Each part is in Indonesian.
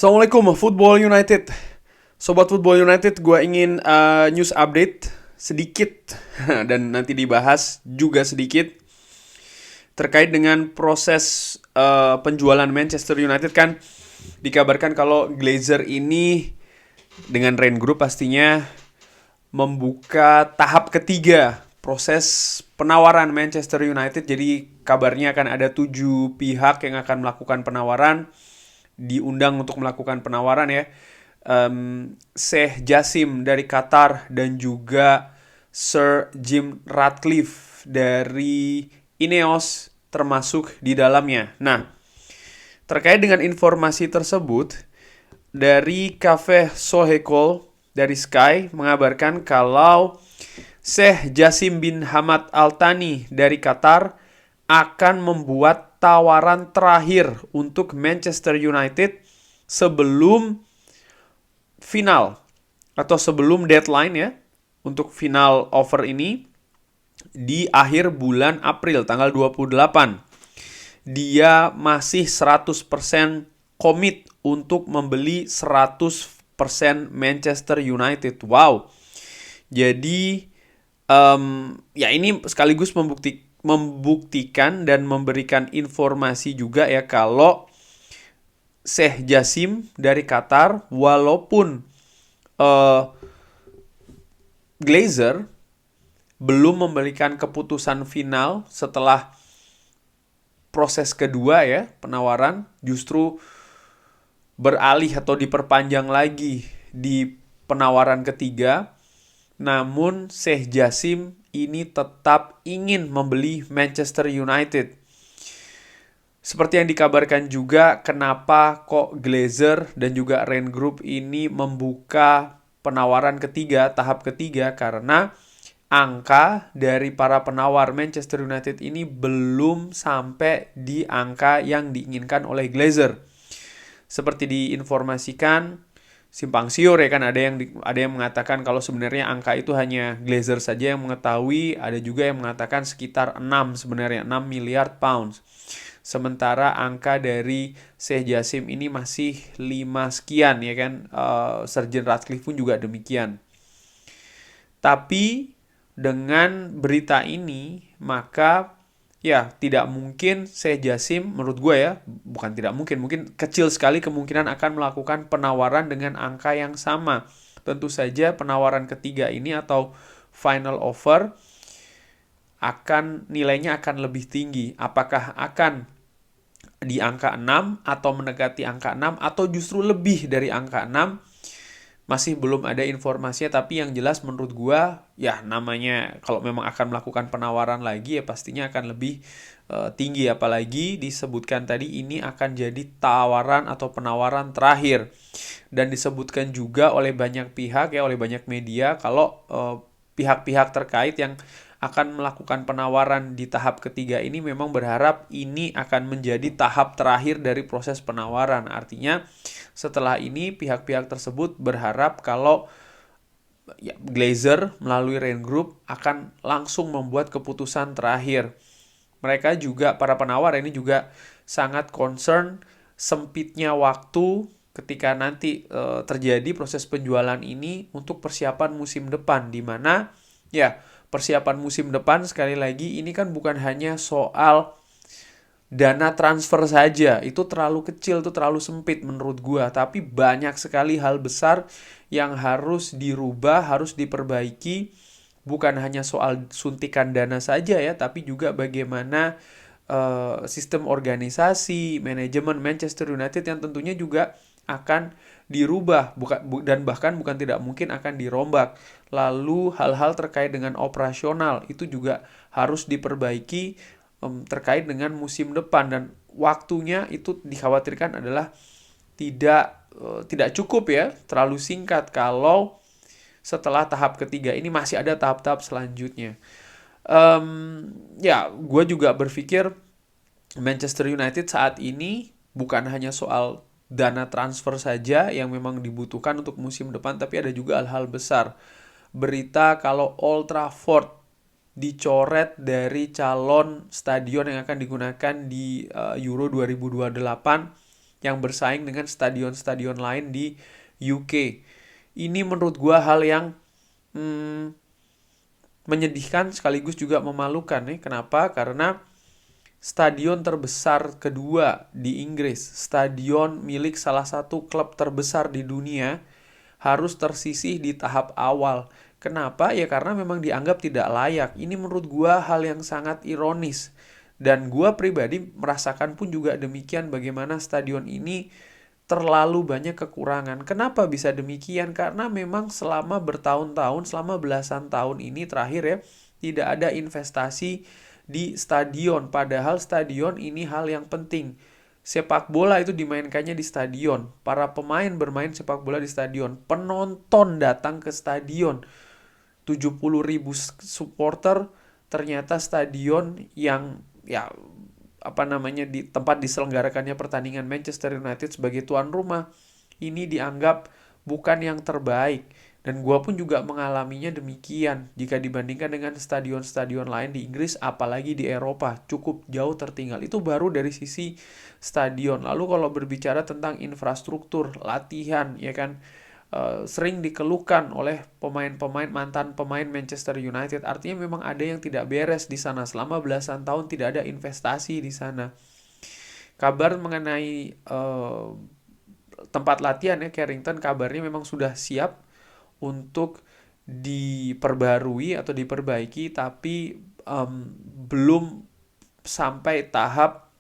Assalamualaikum Football United. Sobat Football United, gue ingin news update sedikit dan nanti dibahas juga sedikit terkait dengan proses penjualan Manchester United. Kan dikabarkan kalau Glazer ini dengan Rain Group pastinya membuka tahap ketiga proses penawaran Manchester United. Jadi kabarnya akan ada 7 pihak yang akan melakukan penawaran, diundang untuk melakukan penawaran ya. Sheikh Jassim dari Qatar dan juga Sir Jim Ratcliffe dari Ineos termasuk di dalamnya. Nah, terkait dengan informasi tersebut, dari Cafe Sohekol dari Sky mengabarkan kalau Sheikh Jassim bin Hamad Al Thani dari Qatar akan membuat tawaran terakhir untuk Manchester United sebelum final atau sebelum deadline ya untuk final offer ini di akhir bulan April tanggal 28. Dia masih 100% komit untuk membeli 100% Manchester United. Wow. Jadi ya ini sekaligus membuktikan dan memberikan informasi juga ya kalau Sheikh Jassim dari Qatar walaupun Glazer belum memberikan keputusan final setelah proses kedua ya penawaran, justru beralih atau diperpanjang lagi di penawaran ketiga. Namun Sheikh Jassim ini tetap ingin membeli Manchester United. Seperti yang dikabarkan juga, kenapa kok Glazer dan juga Rain Group ini membuka penawaran ketiga, tahap ketiga, karena angka dari para penawar Manchester United ini belum sampai di angka yang diinginkan oleh Glazer. Seperti diinformasikan, simpang siur ya kan, ada yang mengatakan kalau sebenarnya angka itu hanya Glazer saja yang mengetahui, ada juga yang mengatakan sekitar 6 sebenarnya 6 miliar pounds. Sementara angka dari Sheikh Jassim ini masih 5 sekian ya kan. Sir Ratcliffe pun juga demikian. Tapi dengan berita ini maka ya tidak mungkin Sheikh Jassim, menurut gue ya, bukan tidak mungkin kecil sekali kemungkinan akan melakukan penawaran dengan angka yang sama. Tentu saja penawaran ketiga ini atau final offer nilainya akan lebih tinggi. Apakah akan di angka 6 atau mendekati angka 6 atau justru lebih dari angka 6? Masih belum ada informasinya, tapi yang jelas menurut gua ya namanya kalau memang akan melakukan penawaran lagi ya pastinya akan lebih tinggi, apalagi disebutkan tadi ini akan jadi tawaran atau penawaran terakhir. Dan disebutkan juga oleh banyak pihak ya, oleh banyak media kalau pihak-pihak terkait yang akan melakukan penawaran di tahap ketiga ini memang berharap ini akan menjadi tahap terakhir dari proses penawaran. Artinya setelah ini pihak-pihak tersebut berharap kalau ya, Glazer melalui Rain Group akan langsung membuat keputusan terakhir. Mereka juga, para penawar ini juga sangat concern sempitnya waktu ketika nanti terjadi proses penjualan ini untuk persiapan musim depan, di mana ya persiapan musim depan sekali lagi ini kan bukan hanya soal dana transfer saja, itu terlalu kecil, itu terlalu sempit menurut gua, tapi banyak sekali hal besar yang harus dirubah, harus diperbaiki, bukan hanya soal suntikan dana saja ya, tapi juga bagaimana sistem organisasi, manajemen Manchester United yang tentunya juga akan dirubah dan bahkan bukan tidak mungkin akan dirombak. Lalu hal-hal terkait dengan operasional itu juga harus diperbaiki terkait dengan musim depan, dan waktunya itu dikhawatirkan adalah tidak cukup ya, terlalu singkat kalau setelah tahap ketiga ini masih ada tahap-tahap selanjutnya. Ya, gue juga berpikir Manchester United saat ini bukan hanya soal dana transfer saja yang memang dibutuhkan untuk musim depan, tapi ada juga hal-hal besar. Berita kalau Old Trafford dicoret dari calon stadion yang akan digunakan di Euro 2028, yang bersaing dengan stadion-stadion lain di UK. Ini menurut gue hal yang menyedihkan sekaligus juga memalukan nih. Kenapa? Karena stadion terbesar kedua di Inggris, stadion milik salah satu klub terbesar di dunia, harus tersisih di tahap awal. Kenapa? Ya karena memang dianggap tidak layak. Ini menurut gua hal yang sangat ironis. Dan gua pribadi merasakan pun juga demikian, bagaimana stadion ini terlalu banyak kekurangan. Kenapa bisa demikian? Karena memang selama bertahun-tahun, selama belasan tahun ini terakhir ya, tidak ada investasi di stadion. Padahal stadion ini hal yang penting. Sepak bola itu dimainkannya di stadion. Para pemain bermain sepak bola di stadion. Penonton datang ke stadion. 70.000 supporter, ternyata stadion yang di tempat diselenggarakannya pertandingan Manchester United sebagai tuan rumah ini dianggap bukan yang terbaik. Dan gue pun juga mengalaminya demikian jika dibandingkan dengan stadion-stadion lain di Inggris, apalagi di Eropa, cukup jauh tertinggal. Itu baru dari sisi stadion. Lalu kalau berbicara tentang infrastruktur, latihan, ya kan, sering dikeluhkan oleh mantan pemain Manchester United. Artinya memang ada yang tidak beres di sana. Selama belasan tahun tidak ada investasi di sana. Kabar mengenai tempat latihan ya, Carrington, kabarnya memang sudah siap untuk diperbarui atau diperbaiki, tapi belum sampai tahap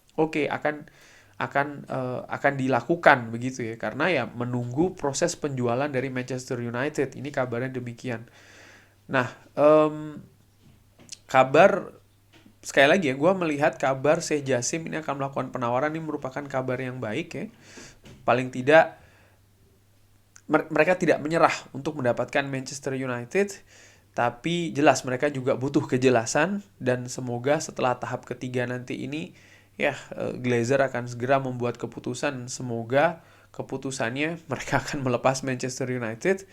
akan dilakukan begitu ya, karena ya menunggu proses penjualan dari Manchester United. Ini kabarnya demikian. Nah, kabar sekali lagi ya, gue melihat kabar Sheikh Jassim ini akan melakukan penawaran ini merupakan kabar yang baik ya. Paling tidak mereka tidak menyerah untuk mendapatkan Manchester United, tapi jelas mereka juga butuh kejelasan, dan semoga setelah tahap ketiga nanti ini ya Glazer akan segera membuat keputusan. Semoga keputusannya mereka akan melepas Manchester United,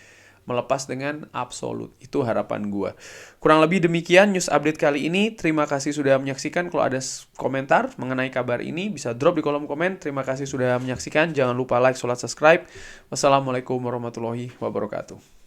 melepas dengan absolut. Itu harapan gue. Kurang lebih demikian news update kali ini. Terima kasih sudah menyaksikan. Kalau ada komentar mengenai kabar ini bisa drop di kolom komen. Terima kasih sudah menyaksikan. Jangan lupa like, subscribe. Wassalamualaikum warahmatullahi wabarakatuh.